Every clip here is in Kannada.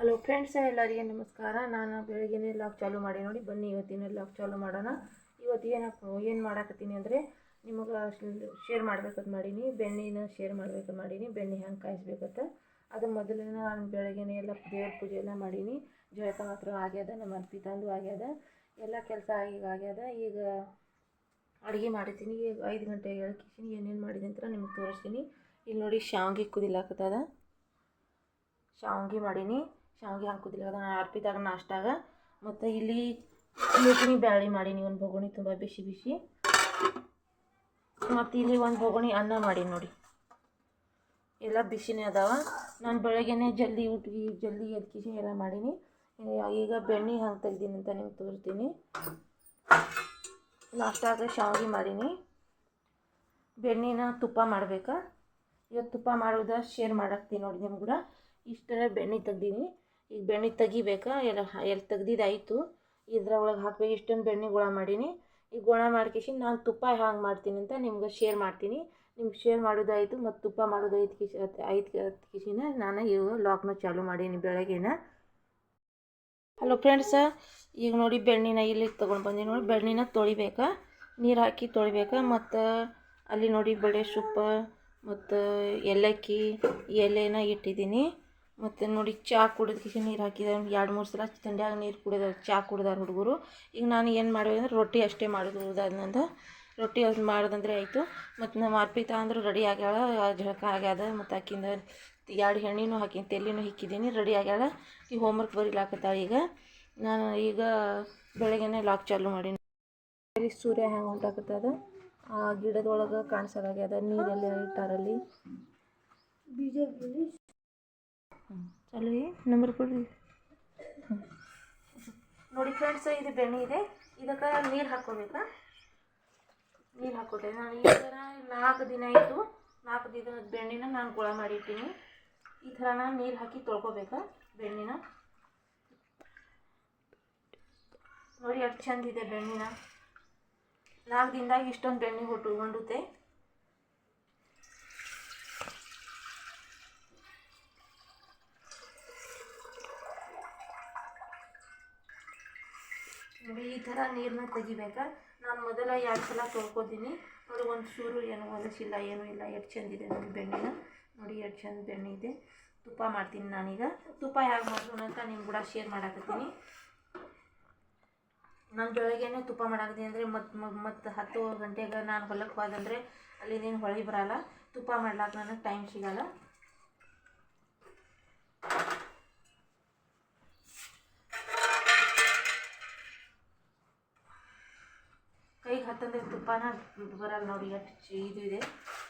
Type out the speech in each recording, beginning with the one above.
ಹಲೋ ಫ್ರೆಂಡ್ಸ್, ಎಲ್ಲರಿಗೆ ನಮಸ್ಕಾರ. ನಾನು ಬೆಳಗ್ಗೆನೇ ಲಾಗ್ ಚಾಲು ಮಾಡಿ ನೋಡಿ. ಬನ್ನಿ ಇವತ್ತಿನ ಲಾಗ್ ಚಾಲು ಮಾಡೋಣ. ಇವತ್ತು ಏನು ಮಾಡಾಕತ್ತೀನಿ ಅಂದರೆ ನಿಮಗೆ ಶೇರ್ ಮಾಡ್ಬೇಕಂತ ಮಾಡೀನಿ. ಬೆಣ್ಣೆನ ಶೇರ್ ಮಾಡ್ಬೇಕಂತ ಮಾಡೀನಿ. ಬೆಣ್ಣೆ ಹೆಂಗೆ ಕಾಯಿಸ್ಬೇಕಂತ ಅದು ಮೊದಲೇ ನಾನು ಬೆಳಗ್ಗೆನೇ ಎಲ್ಲ ದೇವ್ರ ಪೂಜೆ ಎಲ್ಲ ಮಾಡೀನಿ. ಜಳಕ ಮಾತ್ರ ಆಗ್ಯದ, ನಮ್ಮ ಅರ್ಪಿ ತಂದು ಆಗ್ಯದ, ಎಲ್ಲ ಕೆಲಸ ಈಗ ಆಗ್ಯದ. ಈಗ ಅಡುಗೆ ಮಾಡಿದ್ದೀನಿ. ಈಗ 5 ಗಂಟೆಗೆ ಹೇಳ್ಕಿದ್ದೀನಿ. ಏನೇನು ಮಾಡಿದೆ ಅಂತ ನಿಮ್ಗೆ ತೋರಿಸ್ತೀನಿ. ಇಲ್ಲಿ ನೋಡಿ, ಶಾವಿಗೆ ಕುದಿಲಾಕತ್ತದ. ಶಾವಿಗೆ ಮಾಡೀನಿ. ಶಾವಿಗೆ ಹಾಕಿ ಕುದಿಲಾಕದ. ನಾನು ಅರ್ಪಿದಾಗ ನಾಷ್ಟಾಗ. ಮತ್ತು ಇಲ್ಲಿ ಮೆಕ್ಕಿನ ಬ್ಯಾಳಿ ಮಾಡೀನಿ, ಒಂದು ಬೊಗಣಿ ತುಂಬ ಬಿಸಿ ಬಿಸಿ. ಮತ್ತು ಇಲ್ಲಿ ಒಂದು ಬೊಗಣಿ ಅನ್ನ ಮಾಡೀನಿ ನೋಡಿ. ಎಲ್ಲ ಬಿಸಿನೇ ಅದಾವ. ನಾನು ಬೆಳಗ್ಗೆನೇ ಜಲ್ದಿ ಎದ್ಕಿಸಿ ಎಲ್ಲ ಮಾಡೀನಿ. ಈಗ ಬೆಣ್ಣೆ ಹಂಗೆ ತೆಗ್ದೀನಿ ಅಂತ ನಿಮ್ಗೆ ತೋರಿಸ್ತೀನಿ. ನಾಷ್ಟಾಗ ಶಾವಿಗೆ ಮಾಡೀನಿ. ಬೆಣ್ಣೆನ ತುಪ್ಪ ಮಾಡ್ಬೇಕಾ. ಇವತ್ತು ತುಪ್ಪ ಮಾಡೋದ ಶೇರ್ ಮಾಡಾಕ್ತೀನಿ ನೋಡಿ ನಿಮ್ಗೆ ಕೂಡ. ಇಷ್ಟೆಲ್ಲ ಬೆಣ್ಣೆ ತೆಗ್ದೀನಿ. ಈಗ ಬೆಣ್ಣೆ ತೆಗಿಬೇಕಾ. ಎಲ್ಲ ತೆಗ್ದಿದ್ದಾಯಿತು. ಇದ್ರ ಒಳಗೆ ಹಾಕ್ಬೇಕು. ಇಷ್ಟೊಂದು ಬೆಣ್ಣೆ ಗುಳ ಮಾಡೀನಿ. ಈಗ ಗುಣ ಮಾಡ್ಕಿಸಿ ನಾನು ತುಪ್ಪ ಹ್ಯಾಂಗೆ ಮಾಡ್ತೀನಿ ಅಂತ ನಿಮ್ಗೆ ಶೇರ್ ಮಾಡ್ತೀನಿ. ನಿಮ್ಗೆ ಶೇರ್ ಮಾಡೋದಾಯಿತು. ಮತ್ತು ತುಪ್ಪ ಮಾಡೋದು 5 ಕಿಸಿನ ನಾನು ಇವಾಗ ಲಾಕ್ನ ಚಾಲು ಮಾಡೀನಿ ಬೆಳಗ್ಗೆನ. ಹಲೋ ಫ್ರೆಂಡ್ಸ, ಈಗ ನೋಡಿ ಬೆಣ್ಣೆನ ಇಲ್ಲಿ ತೊಗೊಂಡು ಬಂದೀನಿ ನೋಡಿ. ಬೆಣ್ಣೆನ ತೊಳಿಬೇಕಾ, ನೀರು ಹಾಕಿ ತೊಳಿಬೇಕಾ. ಮತ್ತು ಅಲ್ಲಿ ನೋಡಿ ಬಳೆ ಸೊಪ್ಪು ಮತ್ತು ಏಲಕ್ಕಿ ಎಲೆನ ಇಟ್ಟಿದ್ದೀನಿ. ಮತ್ತು ನೋಡಿ ಚಹಾ ಕುಡಿದ್ಕಿಸಿ ನೀರು ಹಾಕಿದೆ. 2-3 ಸಲ ಥಂಡ್ಯಾಗ ನೀರು ಕುಡಿದ ಚಹಾ ಕುಡ್ದಾರ ಹುಡುಗರು. ಈಗ ನಾನು ಏನು ಮಾಡಿದೆ ಅಂದರೆ ರೊಟ್ಟಿ ಅಷ್ಟೇ ಮಾಡೋದು ಉಳ್ದಾದ್ನಂದ. ರೊಟ್ಟಿ ಅದು ಮಾಡೋದಂದರೆ ಆಯಿತು. ಮತ್ತು ನಮ್ಮ ಅರ್ಪಿತಾ ಅಂದ್ರೆ ರೆಡಿ ಆಗ್ಯಾಳ. ಜಳಕ ಆಗ್ಯದ. ಮತ್ತು ಆಕಿಂದ 2 ಎಣ್ಣೆನೂ ಹಾಕಿ ತೆಲ್ಲಿನೂ ಹಿಕ್ಕಿದ್ದೀನಿ. ರೆಡಿ ಆಗ್ಯಾಳ. ಈಗ ಹೋಮ್ವರ್ಕ್ ಬರೀಲಾಕತ್ತಾಳ. ಈಗ ನಾನು ಬೆಳಗ್ಗೆನೇ ಲಾಕ್ ಚಾಲು ಮಾಡೀನಿ. ಇಲ್ಲಿ ಸೂರ್ಯ ಹೆಂಗೆ ಹೊಂಟಾಕತ್ತದ. ಆ ಗಿಡದೊಳಗೆ ಕಾಣಿಸೋದಾಗ್ಯದ. ನೀರೆಲ್ಲ ಇಟ್ಟಾರಲ್ಲಿ ಬೀಜ ಚಲೋ ನಂಬರ್ ಕೊಡ್ರಿ. ನೋಡಿ ಫ್ರೆಂಡ್ಸ್, ಇದು ಬೆಣ್ಣೆ ಇದೆ. ಇದಕ್ಕೆ ನೀರು ಹಾಕ್ಕೋಬೇಕಾ. ನೀರು ಹಾಕ್ಕೊಟ್ಟೆ ನಾನು. ಈ ಥರ 4 ದಿನ ಆಯಿತು. 4 ದಿನದ ಬೆಣ್ಣೆನ ನಾನು ಗುಳ ಮಾಡಿಟ್ಟಿನಿ. ಈ ಥರ ನಾನು ನೀರು ಹಾಕಿ ತೊಳ್ಕೊಬೇಕಾ ಬೆಣ್ಣೆನ. ನೋಡಿ ಎಷ್ಟು ಚೆಂದಿದೆ ಬೆಣ್ಣೆನ. 4 ದಿನದಾಗ ಇಷ್ಟೊಂದು ಬೆಣ್ಣೆ ಹೊಂಡುತ್ತೆ. ನೋಡಿ ಈ ಥರ ನೀರನ್ನ ತೆಗಿಬೇಕಾ. ನಾನು ಮೊದಲ 2 ಸಲ ತೊಳ್ಕೊತೀನಿ ನೋಡಿ. ಒಂದು ಚೂರು ಏನು ಹೊಲಸಿಲ್ಲ, ಏನೂ ಇಲ್ಲ. ಎಷ್ಟು ಚೆಂದಿದೆ ನೋಡಿ ಬೆಣ್ಣೆನ. ನೋಡಿ ಎಷ್ಟು ಚೆಂದ ಬೆಣ್ಣೆ ಇದೆ. ತುಪ್ಪ ಮಾಡ್ತೀನಿ ನಾನೀಗ. ತುಪ್ಪ ಹೇಗೆ ಮಾಡೋಣ ಅಂತ ನಿಮ್ಗೆ ಕೂಡ ಶೇರ್ ಮಾಡಾಕತ್ತೀನಿ. ನಾನು ಬೆಳಗ್ಗೆನೇ ತುಪ್ಪ ಮಾಡಾಕತ್ತೀನಿ ಅಂದರೆ ಮತ್ತು 10 ಗಂಟೆಗೆ ನಾನು ಹೊಲಕ್ಕೆ ಹೋದಂದರೆ ಅಲ್ಲಿಂದೇನು ಹೊಳೆ ಬರಲ್ಲ. ತುಪ್ಪ ಮಾಡ್ಲಾಕ ನನಗೆ ಟೈಮ್ ಸಿಗಲ್ಲ. ಕೈಗೆ ಹತ್ತಂದ್ರೆ ತುಪ್ಪನ ಬರಲ್ಲ ನೋಡಿ. ಎಷ್ಟು ಇದು ಇದೆ.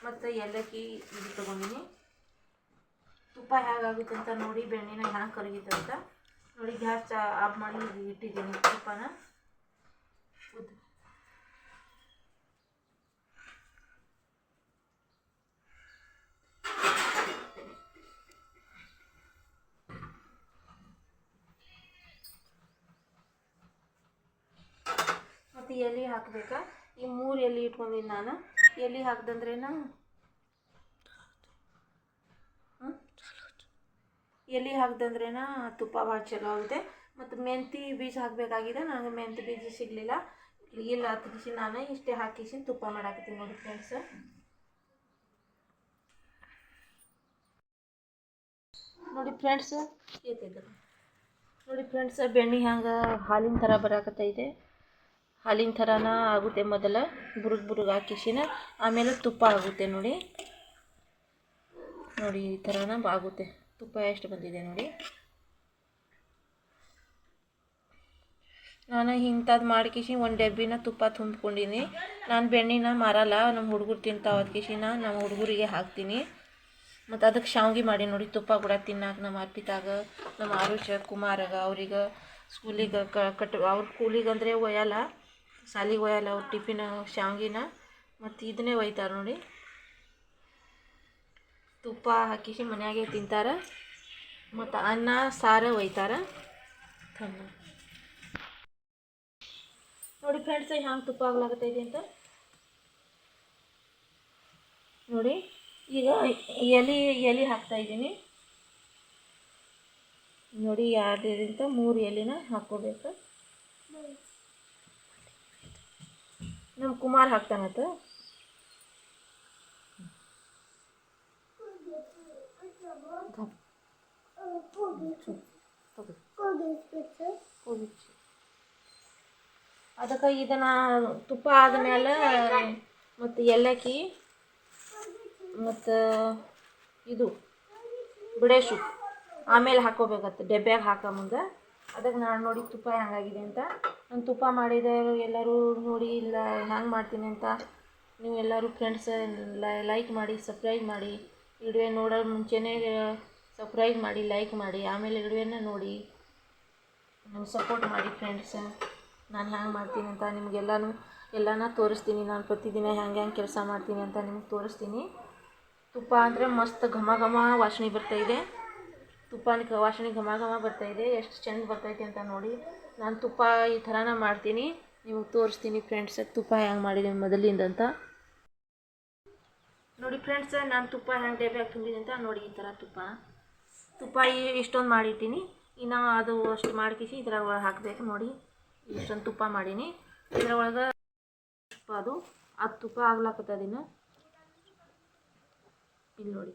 ಮತ್ತು ಏಲಕ್ಕಿ ಇದು ತೊಗೊಂಡಿನಿ. ತುಪ್ಪ ಹೇಗಾಗುತ್ತೆ ಅಂತ ನೋಡಿ. ಬೆಣ್ಣೆನ ಹ್ಯಾಂಗೆ ಕರಗಿದೆ ಅಂತ ನೋಡಿ. ಗ್ಯಾಸ್ ಆಫ್ ಮಾಡಿ ಇಟ್ಟಿದ್ದೀನಿ ತುಪ್ಪನ. ಮತ್ತು ಎಲೆ ಹಾಕಬೇಕಾ. ಈ 3 ಎಲೆ ಇಟ್ಕೊಂಡಿದ್ದು ನಾನು. ಎಲೆ ಹಾಕ್ದಂದ್ರೇನ ತುಪ್ಪ ಭಾಳ ಚಲೋ ಆಗುತ್ತೆ. ಮತ್ತು ಮೆಂತಿ ಬೀಜ ಹಾಕಬೇಕಾಗಿದೆ. ನನಗೆ ಮೆಂತಿ ಬೀಜ ಸಿಗಲಿಲ್ಲ. ಇಲ್ಲ ಹತ್ತಿಸಿ ನಾನು ಇಷ್ಟೇ ಹಾಕಿಸಿ ತುಪ್ಪ ಮಾಡಾಕತ್ತೀನಿ ನೋಡಿ ಫ್ರೆಂಡ್ಸ್. ನೋಡಿ ಫ್ರೆಂಡ್ಸ್, ನೋಡಿ ಫ್ರೆಂಡ್ಸ್, ಬೆಣ್ಣೆ ಹ್ಯಾಂಗೆ ಹಾಲಿನ ಥರ ಬರಾಕತ್ತೈತೆ. ಹಾಲಿನ ಥರನ ಆಗುತ್ತೆ. ಮೊದಲ ಬುರುಗ್ ಹಾಕಿಸಿನ ಆಮೇಲೆ ತುಪ್ಪ ಆಗುತ್ತೆ ನೋಡಿ. ನೋಡಿ ಈ ಥರನ ಆಗುತ್ತೆ. ತುಪ್ಪ ಎಷ್ಟು ಬಂದಿದೆ ನೋಡಿ. ನಾನು ಇಂಥದ್ದು ಮಾಡ್ಕಿಸಿ ಒಂದು ಡಬ್ಬಿನ ತುಪ್ಪ ತುಂಬ್ಕೊಂಡಿನಿ. ನಾನು ಬೆಣ್ಣೆನ ಮಾರಲ್ಲ. ನಮ್ಮ ಹುಡುಗರು ತಿಂತಾವ ಅದಕ್ಕಿಸಿನ ನಮ್ಮ ಹುಡುಗರಿಗೆ ಹಾಕ್ತೀನಿ. ಮತ್ತು ಅದಕ್ಕೆ ಶಾವಿಗೆ ಮಾಡಿ ನೋಡಿ. ತುಪ್ಪ ಕೂಡ ತಿನ್ನಾಕ ನಮ್ಮ ಅರ್ಪಿತಾಗ, ನಮ್ಮ ಆರುಷ ಕುಮಾರಾಗ, ಅವ್ರಿಗೆ ಸ್ಕೂಲಿಗೆ ಅವ್ರ ಸ್ಕೂಲಿಗಂದರೆ ಒಯ್ಯಲ್ಲ, ಸಾಲಿಗೆ ಒಯ್ಯಲ್ಲ ಅವ್ರು ಟಿಫಿನ್ ಶಾವಿಗೆನ. ಮತ್ತು ಇದನ್ನೇ ಒಯ್ತಾರೆ ನೋಡಿ. ತುಪ್ಪ ಹಾಕಿಸಿ ಮನ್ಯಾಗೆ ತಿಂತಾರೆ. ಮತ್ತು ಅನ್ನ ಸಾರು ಒಯ್ತಾರೆ. ನೋಡಿ ಫ್ರೆಂಡ್ಸ್, ಹ್ಯಾಂಗೆ ತುಪ್ಪ ಆಗ್ಲಾಗತ್ತೈತಿ ಅಂತ ನೋಡಿ. ಈಗ ಎಲೆ ಹಾಕ್ತಾಯಿದ್ದೀನಿ. ನೋಡಿ 2ರಿಂದ 3 ಎಲೆನ ಹಾಕ್ಕೋಬೇಕು. ನಮ್ಮ ಕುಮಾರ್ ಹಾಕ್ತಾನತ್ತ. ಅದಕ್ಕೆ ಇದನ್ನು ತುಪ್ಪ ಆದಮೇಲೆ ಮತ್ತು ಏಲಕ್ಕಿ ಮತ್ತು ಇದು ಬಿಡೇಶು ಆಮೇಲೆ ಹಾಕ್ಕೋಬೇಕತ್ತು ಡಬ್ಬ್ಯಾಗ ಹಾಕೋ ಮುಂದೆ. ಅದಕ್ಕೆ ನಾನು ನೋಡಿ ತುಪ್ಪ ಹೆಂಗಾಗಿದೆ ಅಂತ. ನಾನು ತುಪ್ಪ ಮಾಡಿದವರು ಎಲ್ಲರೂ ನೋಡಿ ಇಲ್ಲ ಹ್ಯಾಂಗೆ ಮಾಡ್ತೀನಿ ಅಂತ ನೀವು ಎಲ್ಲರೂ ಫ್ರೆಂಡ್ಸ್ ಲೈಕ್ ಮಾಡಿ, ಸಬ್ಸ್ಕ್ರೈಬ್ ಮಾಡಿ. ವಿಡಿಯೋ ನೋಡೋ ಮುಂಚೆನೇ ಸಬ್ಸ್ಕ್ರೈಬ್ ಮಾಡಿ, ಲೈಕ್ ಮಾಡಿ, ಆಮೇಲೆ ವಿಡಿಯೋನ ನೋಡಿ ನಂಗೆ ಸಪೋರ್ಟ್ ಮಾಡಿ ಫ್ರೆಂಡ್ಸ್. ನಾನು ಹ್ಯಾಂಗೆ ಮಾಡ್ತೀನಿ ಅಂತ ಎಲ್ಲನ ತೋರಿಸ್ತೀನಿ. ನಾನು ಪ್ರತಿದಿನ ಹೆಂಗೆ ಕೆಲಸ ಮಾಡ್ತೀನಿ ಅಂತ ನಿಮ್ಗೆ ತೋರಿಸ್ತೀನಿ. ತುಪ್ಪ ಅಂದರೆ ಮಸ್ತ್ ಘಮ ಘಮ ವಾಸನೆ ಬರ್ತಾಯಿದೆ. ತುಪ್ಪನ ವಾಸನೆ ಘಮ ಘಮ ಬರ್ತಾಯಿದೆ. ಎಷ್ಟು ಚೆಂದ ಬರ್ತೈತೆ ಅಂತ ನೋಡಿ. ನಾನು ತುಪ್ಪ ಈ ಥರನ ಮಾಡ್ತೀನಿ, ನಿಮಗೆ ತೋರಿಸ್ತೀನಿ ಫ್ರೆಂಡ್ಸ್ ತುಪ್ಪ ಹೆಂಗೆ ಮಾಡಿದ್ದೀನಿ ಮೊದಲಿಂದಂತ. ನೋಡಿ ಫ್ರೆಂಡ್ಸ್, ನಾನು ತುಪ್ಪ ಹೆಂಗೆ ಡಬ್ಬ್ಯಾಗ ತುಂಬಿದ್ದೀನಿ ಅಂತ ನೋಡಿ. ಈ ಥರ ತುಪ್ಪ ಇಷ್ಟೊಂದು ಮಾಡಿರ್ತೀನಿ. ಇನ್ನು ಅದು ಅಷ್ಟು ಮಾಡ್ಕಿಸಿ ಇದ್ರಾಗ ಒಳಗೆ ಹಾಕಬೇಕು. ನೋಡಿ ಇಷ್ಟೊಂದು ತುಪ್ಪ ಮಾಡೀನಿ. ಇದ್ರೊಳಗೆ ಅದು ತುಪ್ಪ ಆಗ್ಲಾಕತ್ತದಿನ್ನು. ಇಲ್ಲಿ ನೋಡಿ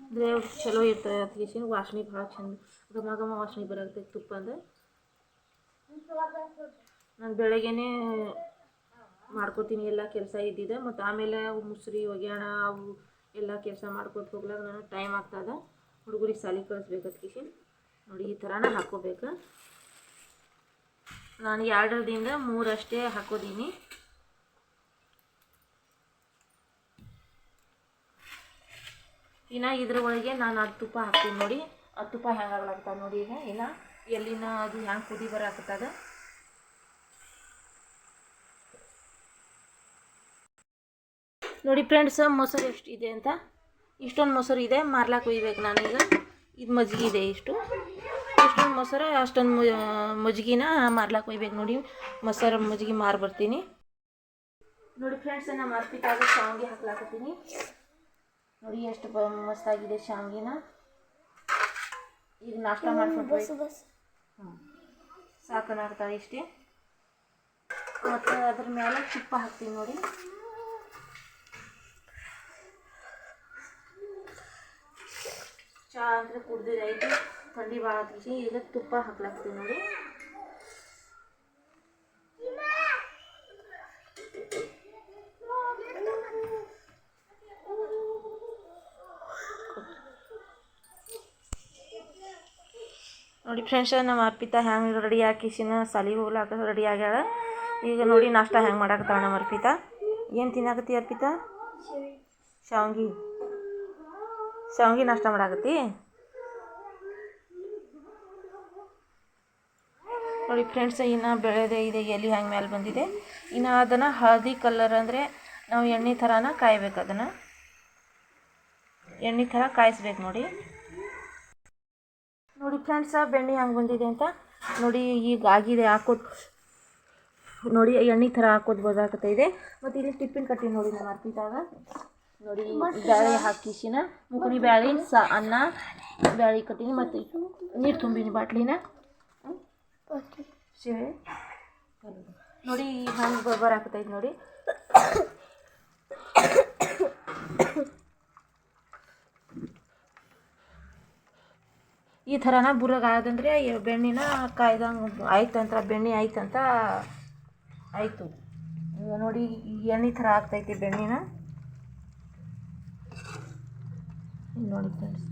ಅಂದರೆ ಚಲೋ ಇರ್ತದೆ. ಅದಕ್ಕೆ ವಾಸನೆ ಭಾಳ ಚಂದ ಘಮ ಘಮ ವಾಸನೆ ಬರಾಗ್ತೈತೆ ತುಪ್ಪ ಅಂದರೆ. ನಾನು ಬೆಳಗ್ಗೆನೇ ಮಾಡ್ಕೋತೀನಿ ಎಲ್ಲ ಕೆಲಸ ಇದ್ದಿದ್ದೆ. ಮತ್ತು ಆಮೇಲೆ ಅವು ಮುಸ್ರಿ ಒಗ್ಯಾಣ ಅವು ಎಲ್ಲ ಕೆಲಸ ಮಾಡ್ಕೊತ ಹೋಗ್ಲಾಗ ನನಗೆ ಟೈಮ್ ಆಗ್ತದೆ. ಹುಡುಗರಿಗೆ ಸಾಲಿಗೆ ಕಳಿಸ್ಬೇಕು. ಅದಕ್ಕೆ ನೋಡಿ ಈ ಥರನ ಹಾಕ್ಕೋಬೇಕು. ನಾನು 2ರಿಂದ 3 ಅಷ್ಟೇ ಹಾಕೋದೀನಿ. ಇನ್ನು ಇದ್ರ ಒಳಗೆ ನಾನು ಅದು ತುಪ್ಪ ಹಾಕ್ತೀನಿ ನೋಡಿ. ಅದು ತುಪ್ಪ ಹೆಂಗೆ ಆಗ್ಲಾಗ್ತದೆ ನೋಡಿ. ಈಗ ಇನ್ನು ಎಲ್ಲಿನ ಅದು ಹೆಂಗೆ ಕುದಿ ಬರಾಕತ್ತದ. ನೋಡಿ ಫ್ರೆಂಡ್ಸ್, ಮೊಸರು ಎಷ್ಟಿದೆ ಅಂತ. ಇಷ್ಟೊಂದು ಮೊಸರು ಇದೆ, ಮಾರ್ಲಾಕ್ಕೆ ಒಯ್ಬೇಕು ನಾನೀಗ. ಇದು ಮಜ್ಜಿಗೆ ಇದೆ. ಇಷ್ಟೊಂದು ಮೊಸರು ಅಷ್ಟೊಂದು ಮಜ್ಜಿಗೆನ ಮಾರ್ಲಾಕ್ಕೆ ಒಯ್ಬೇಕು ನೋಡಿ. ಮೊಸರು ಮಜ್ಜಿಗೆ ಮಾರಿ ಬರ್ತೀನಿ ನೋಡಿ ಫ್ರೆಂಡ್ಸ್. ನಾನು ಅರ್ಪಿತಾಗ ಶಾವಿಗೆ ಹಾಕ್ಲಾಕತ್ತೀನಿ ನೋಡಿ. ಎಷ್ಟು ಮಸ್ತಾಗಿದೆ ಶಾವಿಗೆನ. ಈಗ ನಾಷ್ಟ ಮಾಡ್ಕೊಂಡು ಸಾಕನಾಗ್ತಾವೆ ಇಷ್ಟೇ. ಮತ್ತು ಅದ್ರ ಮೇಲೆ ತುಪ್ಪ ಹಾಕ್ತೀನಿ ನೋಡಿ. ಚಹಾ ಅಂದರೆ ಕುಡ್ದಿದ್ದೈತಿ, ಥಂಡಿ ಭಾಳ ಆಗ್ತೈತಿ. ಈಗ ತುಪ್ಪ ಹಾಕ್ಲಾಕ್ತೀವಿ ನೋಡಿ. ನೋಡಿ ಫ್ರೆಂಡ್ಸ್, ನಮ್ಮ ಅರ್ಪಿತಾ ಹ್ಯಾಂಗೆ ರೆಡಿ ಹಾಕಿಸಿನ ಸಾಲಿಗೆ ಹೋಗ್ಲಾಕ ರೆಡಿ ಆಗ್ಯಾಳ. ಈಗ ನೋಡಿ ನಾಷ್ಟ ಹೆಂಗೆ ಮಾಡಾಕತ್ತಾಳ ನಮ್ಮ ಅರ್ಪಿತಾ. ಏನು ತಿನ್ನಾಕತ್ತಿ ಅರ್ಪಿತಾ? ಶಾವ್ಗಿ ನಾಷ್ಟ ಮಾಡಾಕತ್ತಿ ನೋಡಿ ಫ್ರೆಂಡ್ಸ್. ಇನ್ನು ಬೆಳೆದೇ ಇದೆ, ಎಲೆ ಹ್ಯಾಂಗೆ ಮೇಲೆ ಬಂದಿದೆ. ಇನ್ನು ಅದನ್ನು ಹಳದಿ ಕಲರ್ ಅಂದರೆ ನಾವು ಎಣ್ಣೆ ಥರನ ಕಾಯ್ಬೇಕು. ಅದನ್ನು ಎಣ್ಣೆ ಥರ ಕಾಯಿಸ್ಬೇಕು ನೋಡಿ. ನೋಡಿ ಫ್ರೆಂಡ್ಸ, ಬೆಣ್ಣೆ ಹಂಗೆ ಬಂದಿದೆ ಅಂತ ನೋಡಿ. ಈಗ ಆಗಿದೆ ಹಾಕೋದು ನೋಡಿ. ಎಣ್ಣೆ ಥರ ಹಾಕೋದು ಬದಾಕತ್ತಿದೆ. ಮತ್ತು ಇಲ್ಲಿ ಟಿಫಿನ್ ಕಟ್ಟಿ ನೋಡಿ ನಮ್ಮ ಅರ್ಪಿತಾಗ ನೋಡಿ. ಬ್ಯಾಳೆ ಹಾಕಿಸಿನ ಮುಕುಳಿ ಬ್ಯಾಳೆ ಅನ್ನ ಬ್ಯಾಳೆ ಕಟ್ಟಿನಿ. ಮತ್ತು ನೀರು ತುಂಬಿನಿ ಬಾಟ್ಲಿನ ಸೇವೆ ನೋಡಿ. ಹಂಗೆ ಬರಾಕತ್ತೈತೆ ನೋಡಿ. ಈ ಥರನ ಬುರ್ರಗಾದಂದರೆ ಬೆಣ್ಣೆನ ಕಾಯ್ದಂಗೆ ಆಯ್ತಂತ, ಬೆಣ್ಣೆ ಆಯ್ತಂತ ಆಯಿತು. ಈಗ ನೋಡಿ ಎಣ್ಣೆ ಥರ ಆಗ್ತೈತಿ ಬೆಣ್ಣೆನ ನೋಡಿ ಫ್ರೆಂಡ್ಸ್.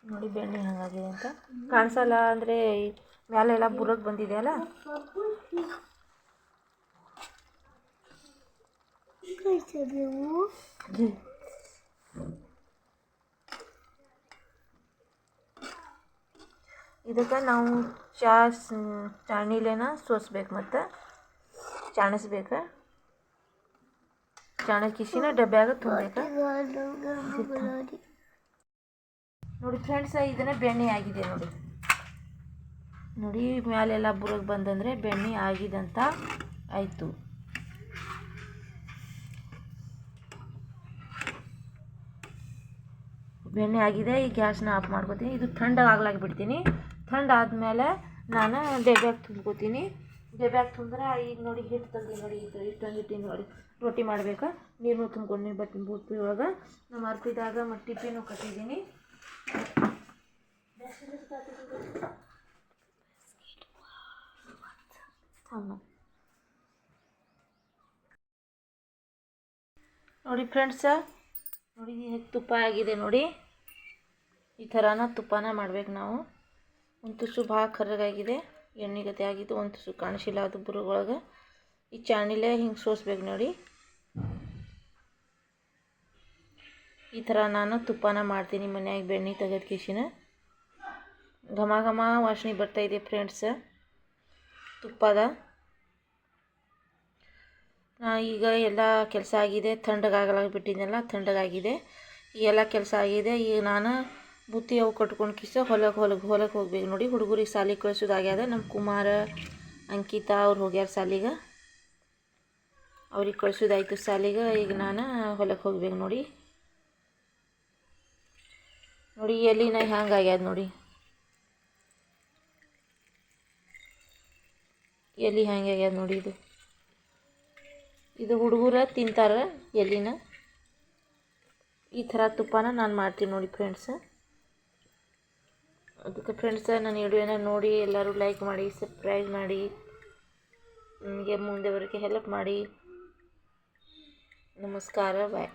ನೋಡಿ ಬೆಣ್ಣೆ ಹಾಗಾಗಿದೆ ಅಂತ ಕಾಣಿಸಲ್ಲ. ಅಂದರೆ ಮೇಲೆಲ್ಲ ಬುರಗ್ ಬಂದಿದೆ ಅಲ್ಲ. ಇದಕ್ಕೆ ನಾವು ಚಾಣಿಲೆನ ಸೋಸ್ಬೇಕು ಮತ್ತು ಚಾಣಿಸ್ಬೇಕು. ಚಾಣಕಿಸಿನ ಡಬ್ಬ್ಯಾಗ ತುಂಬಬೇಕು ನೋಡಿ ಫ್ರೆಂಡ್ಸ್. ಇದನ್ನು ಬೆಣ್ಣೆ ಆಗಿದೆ ನೋಡಿ. ನೋಡಿ ಮ್ಯಾಲೆಲ್ಲ ಬುರಗ್ ಬಂದಂದರೆ ಬೆಣ್ಣೆ ಆಗಿದಂತ ಆಯಿತು. ಬೆಣ್ಣೆ ಆಗಿದೆ. ಈ ಗ್ಯಾಸ್ನ ಆಫ್ ಮಾಡ್ಕೋತೀನಿ. ಇದು ತಣ್ಣಗಾಗ್ಲಾಗಿ ಬಿಡ್ತೀನಿ. ಆದಮೇಲೆ ನಾನು ಡಬ್ಯಾಗ ತುಂಬ್ಕೋತೀನಿ. ಡಬ್ಯಾಗ ತುಂಬ್ರೆ ಈಗ ನೋಡಿ ಹಿಟ್ಟು ತಂದು ನೋಡಿ ಇಷ್ಟೊಂದು ಹಿಟ್ಟಿನ ನೋಡಿ ರೊಟ್ಟಿ ಮಾಡಬೇಕಾ. ನೀರು ತುಂಬ್ಕೊಂಡು ಬೂತ್ಪಿ ಒಳಗೆ ನಮ್ಮ ಅರ್ಪಿದಾಗ ಮತ್ತು ಟಿಫಿನೂ ಕಟ್ಟಿದ್ದೀನಿ. ನೋಡಿ ಫ್ರೆಂಡ್ಸ, ನೋಡಿ ತುಪ್ಪ ಆಗಿದೆ ನೋಡಿ. ಈ ಥರನ ತುಪ್ಪನ ಮಾಡ್ಬೇಕು ನಾವು. ಒಂದು ತುಸು ಭಾಳ ಕರ್ರಗಾಗಿದೆ, ಎಣ್ಣೆ ಗತೆ ಆಗಿದ್ದು. ಒಂದು ತುಸು ಕಾಣಿಸಿಲ್ಲ ಅದು ಬುರುಗೊಳಗೆ. ಈ ಚಾಣಿಲೆ ಹಿಂಗೆ ಸೋಸ್ಬೇಕು ನೋಡಿ. ಈ ಥರ ನಾನು ತುಪ್ಪನ ಮಾಡ್ತೀನಿ ಮನ್ಯಾಗ ಬೆಣ್ಣೆ ತೆಗೆದು ಕಿಶಿನ. ಘಮ ಘಮ ವಾಸನೆ ಬರ್ತಾಯಿದೆ ಫ್ರೆಂಡ್ಸ ತುಪ್ಪದ. ಈಗ ಎಲ್ಲ ಕೆಲಸ ಆಗಿದೆ. ತಣ್ಣಗಾಗಲಾಗಿ ಬಿಟ್ಟಿದ್ದೆಲ್ಲ ತಣ್ಣಗಾಗಿದೆ. ಈ ಎಲ್ಲ ಕೆಲಸ ಆಗಿದೆ. ಈಗ ನಾನು ಬುತ್ತಿ ಅವು ಕಟ್ಕೊಂಡು ಹೊಲಕ್ಕೆ ಹೋಗ್ಬೇಕು ನೋಡಿ. ಹುಡುಗರಿಗೆ ಸಾಲಿಗೆ ಕಳಿಸೋದಾಗ್ಯದ. ನಮ್ಮ ಕುಮಾರ ಅಂಕಿತಾ ಅವ್ರು ಹೋಗ್ಯಾರ ಸಾಲಿಗೆ. ಅವ್ರಿಗೆ ಕಳಿಸೋದಾಯ್ತು ಸಾಲಿಗೆ. ಈಗ ನಾನು ಹೊಲಕ್ಕೆ ಹೋಗ್ಬೇಕು ನೋಡಿ. ಎಲ್ಲಿನ ಹ್ಯಾಂಗಾಗ್ಯದ ನೋಡಿ. ಎಲ್ಲಿ ಹ್ಯಾಂಗಾಗ್ಯದ ನೋಡಿ. ಇದು ಹುಡುಗರು ತಿಂತಾರೆ ಎಲ್ಲಿನ. ಈ ಥರ ತುಪ್ಪನ ನಾನು ಮಾಡ್ತೀನಿ ನೋಡಿ ಫ್ರೆಂಡ್ಸ್. ಅದಕ್ಕೆ ಫ್ರೆಂಡ್ಸ ನನ್ನ ವಿಡಿಯೋನ ನೋಡಿ ಎಲ್ಲರೂ ಲೈಕ್ ಮಾಡಿ, ಸಬ್ಸ್ಕ್ರೈಬ್ ಮಾಡಿ, ನನಗೆ ಮುಂದೆವರೆಗೆ ಹೆಲ್ಪ್ ಮಾಡಿ. ನಮಸ್ಕಾರ, ಬಾಯ್.